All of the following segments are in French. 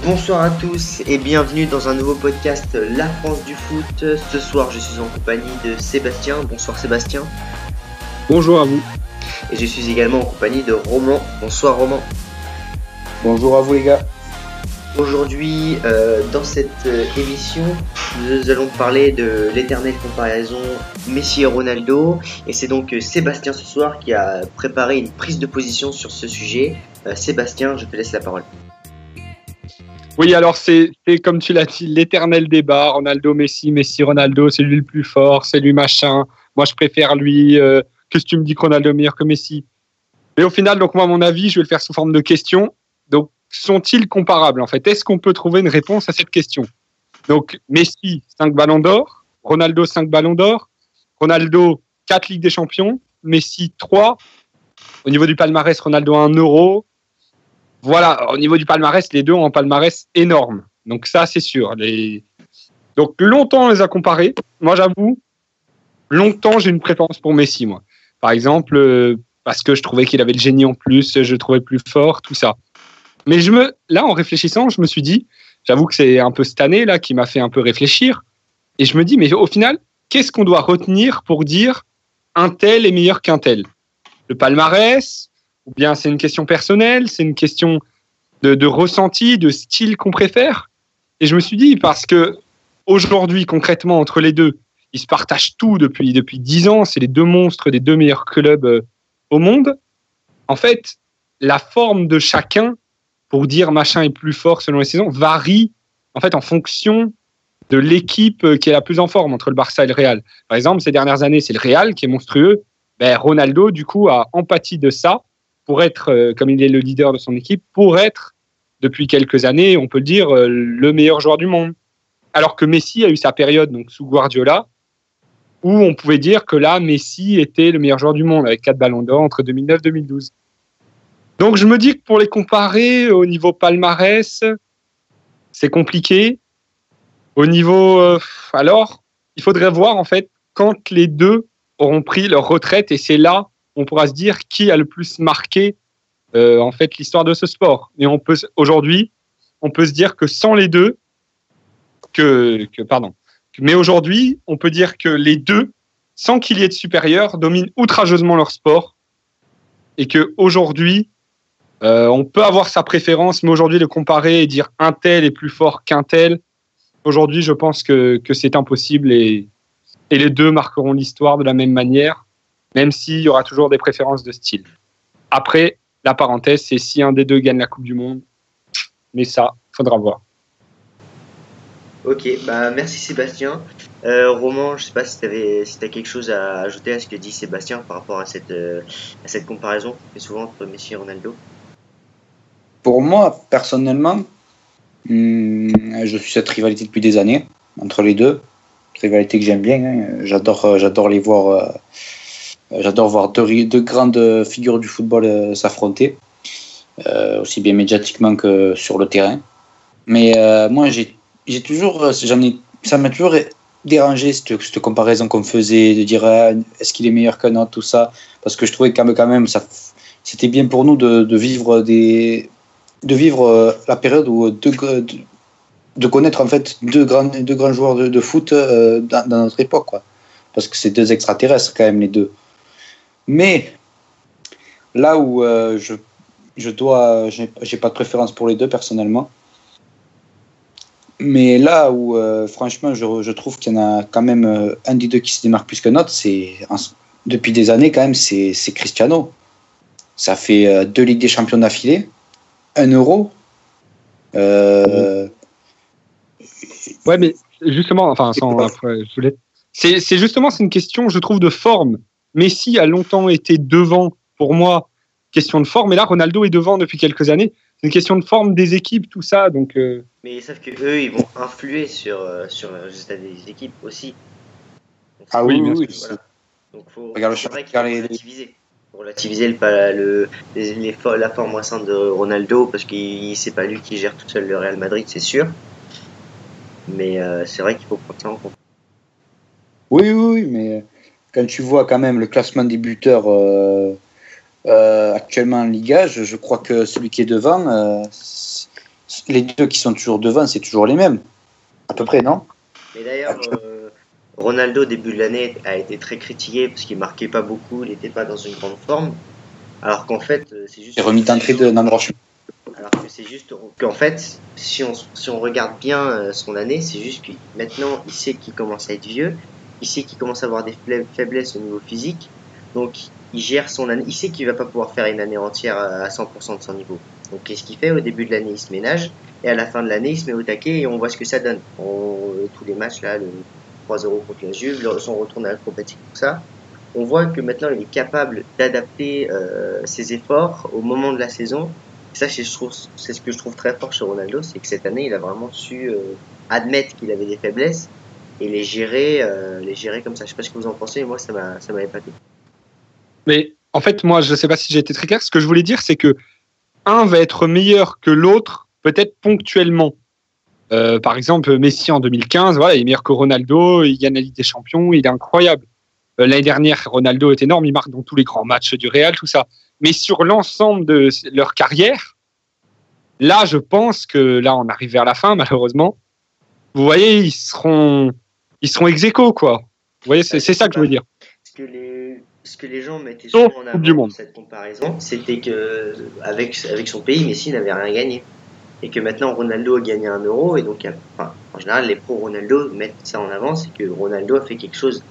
Bonsoir à tous et bienvenue dans un nouveau podcast La France du foot. Ce soir je suis en compagnie de Sébastien. Bonsoir Sébastien. Bonjour à vous. Et je suis également en compagnie de Roman. Bonsoir Roman. Bonjour à vous les gars. Aujourd'hui dans cette émission nous allons parler de l'éternelle comparaison Messi et Ronaldo. Et c'est donc Sébastien ce soir qui a préparé une prise de position sur ce sujet. Sébastien, je te laisse la parole. Oui, alors c'est comme tu l'as dit, l'éternel débat, Ronaldo, Messi, Messi, Ronaldo, c'est lui le plus fort, c'est lui machin, moi je préfère lui, qu'est-ce que tu me dis que Ronaldo est meilleur que Messi? Mais au final, donc moi, à mon avis, je vais le faire sous forme de question. Donc, sont-ils comparables en fait? Est-ce qu'on peut trouver une réponse à cette question? Donc, Messi, 5 ballons d'or, Ronaldo, 5 ballons d'or, Ronaldo, 4 Ligues des Champions, Messi, 3. Au niveau du palmarès, Ronaldo, 1 euro. Voilà, au niveau du palmarès, les deux ont un palmarès énorme. Donc ça, c'est sûr. Donc longtemps, on les a comparés. Moi, j'avoue, longtemps, j'ai une préférence pour Messi, moi. Par exemple, parce que je trouvais qu'il avait le génie en plus, je le trouvais plus fort, tout ça. Mais là, en réfléchissant, je me suis dit, j'avoue que c'est un peu cette année là qui m'a fait un peu réfléchir. Et je me dis, mais au final, qu'est-ce qu'on doit retenir pour dire un tel est meilleur qu'un tel? Le palmarès? Ou bien c'est une question personnelle, c'est une question de ressenti, de style qu'on préfère. Et je me suis dit, parce que aujourd'hui, concrètement, entre les deux, ils se partagent tout depuis 10 ans, c'est les deux monstres des deux meilleurs clubs au monde. En fait, la forme de chacun, pour dire machin est plus fort selon les saisons, varie en fait en fonction de l'équipe qui est la plus en forme entre le Barça et le Real. Par exemple, ces dernières années, c'est le Real qui est monstrueux. Ronaldo, du coup, a empathie de ça pour être, comme il est le leader de son équipe, pour être, depuis quelques années, on peut le dire, le meilleur joueur du monde. Alors que Messi a eu sa période donc, sous Guardiola, où on pouvait dire que là, Messi était le meilleur joueur du monde, avec 4 ballons d'or entre 2009 et 2012. Donc je me dis que pour les comparer au niveau palmarès, c'est compliqué. Au niveau... alors, il faudrait voir, en fait, quand les deux auront pris leur retraite, et c'est là on pourra se dire qui a le plus marqué en fait l'histoire de ce sport. Et aujourd'hui, on peut se dire que sans les deux, mais aujourd'hui, on peut dire que les deux, sans qu'il y ait de supérieur, dominent outrageusement leur sport, et que aujourd'hui, on peut avoir sa préférence, mais aujourd'hui, le comparer et dire un tel est plus fort qu'un tel, aujourd'hui, je pense que c'est impossible, et les deux marqueront l'histoire de la même manière, même s'il y aura toujours des préférences de style. Après, la parenthèse, c'est si un des deux gagne la Coupe du Monde. Mais ça, il faudra voir. Ok, merci Sébastien. Roman, je ne sais pas si tu as quelque chose à ajouter à ce que dit Sébastien par rapport à cette comparaison qu'on fait souvent entre Messi et Ronaldo. Pour moi, personnellement, je suis cette rivalité depuis des années entre les deux. Rivalité que j'aime bien. Hein. J'adore les voir. J'adore voir deux grandes figures du football s'affronter, aussi bien médiatiquement que sur le terrain. Mais moi, ça m'a toujours dérangé cette comparaison qu'on faisait, de dire est-ce qu'il est meilleur qu'un autre, tout ça, parce que je trouvais quand même c'était bien pour nous de vivre la période où de connaître en fait deux grands joueurs de foot dans notre époque, quoi. Parce que c'est deux extraterrestres quand même les deux. Mais là où j'ai pas de préférence pour les deux personnellement, mais là où franchement je trouve qu'il y en a quand même un des deux qui se démarque plus qu'un autre, depuis des années quand même, c'est Cristiano. Ça fait 2 Ligues des Champions d'affilée, 1 euro. Ouais, mais justement, c'est justement, c'est une question, je trouve, de forme. Messi a longtemps été devant, pour moi, question de forme, et là, Ronaldo est devant depuis quelques années. C'est une question de forme des équipes, tout ça. Donc, Mais sauf que eux, ils vont influer sur le résultat des équipes aussi. Donc, oui. Voilà. Donc, c'est vrai qu'il faut relativiser. Pour relativiser la forme récente de Ronaldo, parce que c'est pas lui qui gère tout seul le Real Madrid, c'est sûr. Mais c'est vrai qu'il faut prendre ça en compte. Oui, mais quand tu vois quand même le classement des buteurs actuellement en Liga, je crois que celui qui est devant, les deux qui sont toujours devant, c'est toujours les mêmes. À peu près, non? Mais d'ailleurs, Ronaldo, au début de l'année, a été très critiqué parce qu'il marquait pas beaucoup, il n'était pas dans une grande forme. Alors qu'en fait, c'est juste. Il est remis d'entrée dans le roche. Alors que c'est juste qu'en fait, si on regarde bien son année, c'est juste que maintenant, il sait qu'il commence à être vieux, il sait qu'il commence à avoir des faiblesses au niveau physique, donc il gère son année, il sait qu'il va pas pouvoir faire une année entière à 100% de son niveau. Donc qu'est-ce qu'il fait? Au début de l'année, il se ménage, et à la fin de l'année, il se met au taquet et on voit ce que ça donne. Tous les matchs là, le 3-0 contre la Juve, son retour à l'acrobatique, tout ça, on voit que maintenant il est capable d'adapter ses efforts au moment de la saison. Ça, c'est ce que je trouve très fort chez Ronaldo, c'est que cette année, il a vraiment su admettre qu'il avait des faiblesses et les gérer comme ça. Je sais pas ce que vous en pensez, mais moi, ça m'a épaté. Mais en fait, moi, je sais pas si j'ai été très clair. Ce que je voulais dire, c'est que un va être meilleur que l'autre, peut-être ponctuellement. Par exemple, Messi en 2015, voilà, il est meilleur que Ronaldo, il gagne la Ligue des Champions, il est incroyable. L'année dernière, Ronaldo est énorme, il marque dans tous les grands matchs du Real, tout ça. Mais sur l'ensemble de leur carrière, là, je pense que là, on arrive vers la fin, malheureusement. Vous voyez, ils seront ex-aequo, quoi. Vous voyez, c'est ça que je veux dire. Ce que les gens mettaient souvent en avant dans cette comparaison, c'était que avec son pays, Messi n'avait rien gagné. Et que maintenant, Ronaldo a gagné 1 euro. Et donc, en général, les pro-Ronaldo mettent ça en avant, c'est que Ronaldo a fait quelque chose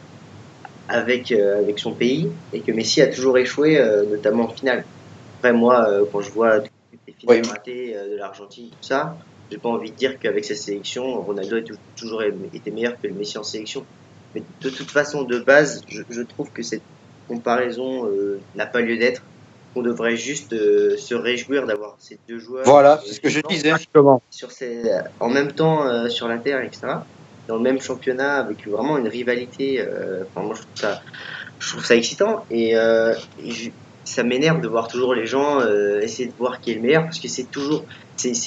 avec son pays et que Messi a toujours échoué, notamment en finale. Après, moi, quand je vois les finales ratées de l'Argentine, tout ça, j'ai pas envie de dire qu'avec sa sélection, Ronaldo a toujours été meilleur que le Messi en sélection. Mais de toute façon, de base, je trouve que cette comparaison n'a pas lieu d'être. On devrait juste se réjouir d'avoir ces deux joueurs. Voilà, c'est ce que je disais. En même temps sur la terre, etc. Dans le même championnat, avec vraiment une rivalité. Moi, je trouve ça excitant et ça m'énerve de voir toujours les gens essayer de voir qui est le meilleur parce que c'est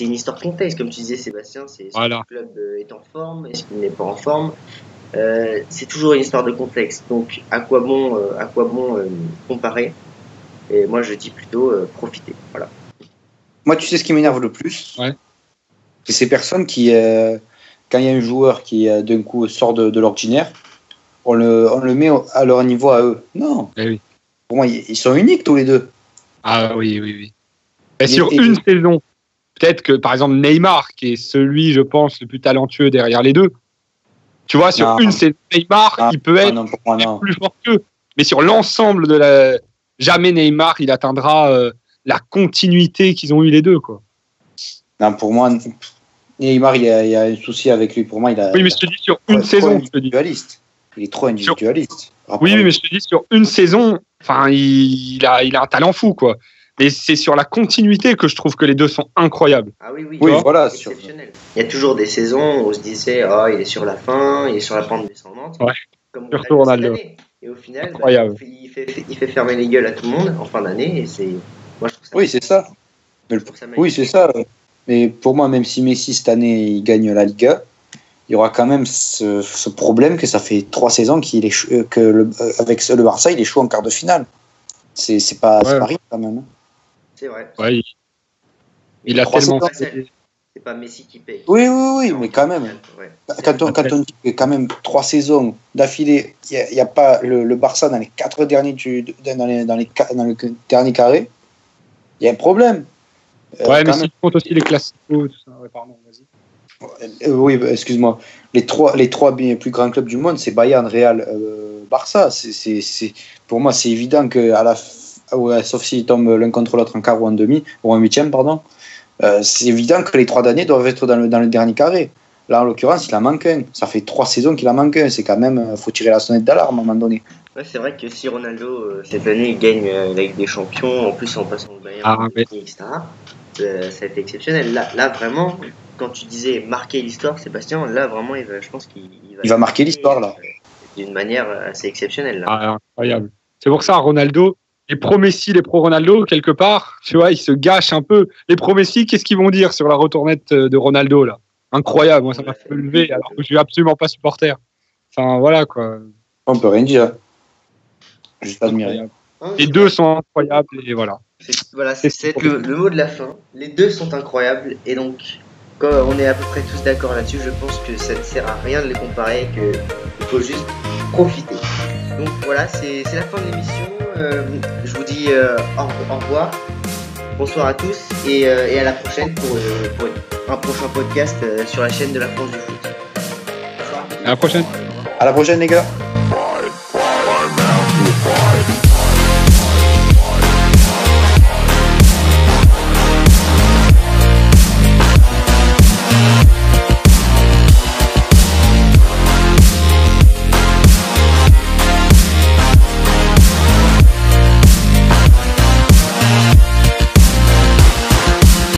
une histoire de contexte, comme tu disais, Sébastien. C'est est-ce que le club est en forme, est-ce qu'il n'est pas en forme. C'est toujours une histoire de contexte. Donc, à quoi bon comparer? Et moi, je dis plutôt profiter. Voilà. Moi, tu sais ce qui m'énerve le plus? Ouais. C'est ces personnes qui, quand il y a un joueur qui d'un coup sort de l'ordinaire, on le met à leur niveau à eux. Non. Oui. Pour moi, ils sont uniques tous les deux. Ah oui. Et sur une saison, peut-être que par exemple Neymar, qui est celui, je pense, le plus talentueux derrière les deux, tu vois, sur une saison, Neymar, il peut être plus fort qu'eux. Mais sur l'ensemble de la. Jamais Neymar, il atteindra la continuité qu'ils ont eu les deux, quoi. Non, pour moi, Neymar, il y a un souci avec lui. Pour moi, oui, mais je te dis sur une saison. Il est trop individualiste. Oui, mais je te dis sur une saison, enfin, il a un talent fou, quoi. Et c'est sur la continuité que je trouve que les deux sont incroyables. Ah oui, voilà, c'est exceptionnel. Il y a toujours des saisons où on se disait, il est sur la fin, il est sur la pente descendante. Ouais. Comme surtout Ronaldo. Et au final, il fait fermer les gueules à tout le monde en fin d'année. Et moi, je trouve ça. Oui, c'est ça. Oui, c'est ça. Mais pour moi, même si Messi cette année il gagne la Liga, il y aura quand même ce problème que ça fait 3 saisons avec le Barça, il échoue en quart de finale. C'est pas rien quand même. C'est vrai. Ouais, il a tellement. C'est pas Messi qui paye. Oui, mais quand même. Ouais. Quand on dit que quand même 3 saisons d'affilée, il n'y a pas le Barça dans les 4 derniers dans le dernier carré, il y a un problème. Ouais, mais si tu comptes aussi les classicos, tout ça. Ouais, pardon, vas-y. Oui, excuse-moi. Les trois plus grands clubs du monde, c'est Bayern, Real, Barça. Pour moi, c'est évident que sauf s'ils tombent l'un contre l'autre en quart ou en demi, ou en huitième, pardon. C'est évident que les 3 derniers doivent être dans le dernier carré. Là, en l'occurrence, il en manque un. Ça fait 3 saisons qu'il en manque un. C'est quand même, faut tirer la sonnette d'alarme à un moment donné. Ouais, c'est vrai que si Ronaldo cette année gagne la Ligue des Champions, en plus en passant le Bayern, etc. Ça a été exceptionnel. Là, vraiment, quand tu disais marquer l'histoire, Sébastien, là vraiment, je pense qu'il va marquer l'histoire là. D'une manière assez exceptionnelle. Là. Ah, incroyable. C'est pour ça, Ronaldo. Les pro-Messi, les pro-Ronaldo, quelque part, tu vois, ils se gâchent un peu. Les pro-Messi, qu'est-ce qu'ils vont dire sur la retournette de Ronaldo, là? Incroyable, moi, ça m'a fait lever, alors que je suis absolument pas supporter. Enfin, voilà, quoi. On peut rien dire. Juste admirer. Les deux sont incroyables, et voilà. C'est le mot de la fin. Les deux sont incroyables, et donc, on est à peu près tous d'accord là-dessus, je pense que ça ne sert à rien de les comparer, qu'il faut juste profiter. Donc voilà, c'est la fin de l'émission. Je vous dis au revoir, bonsoir à tous et à la prochaine pour un prochain podcast sur la chaîne de la France du foot. À la prochaine. À la prochaine les gars. Fight, fight, I'm out to fight.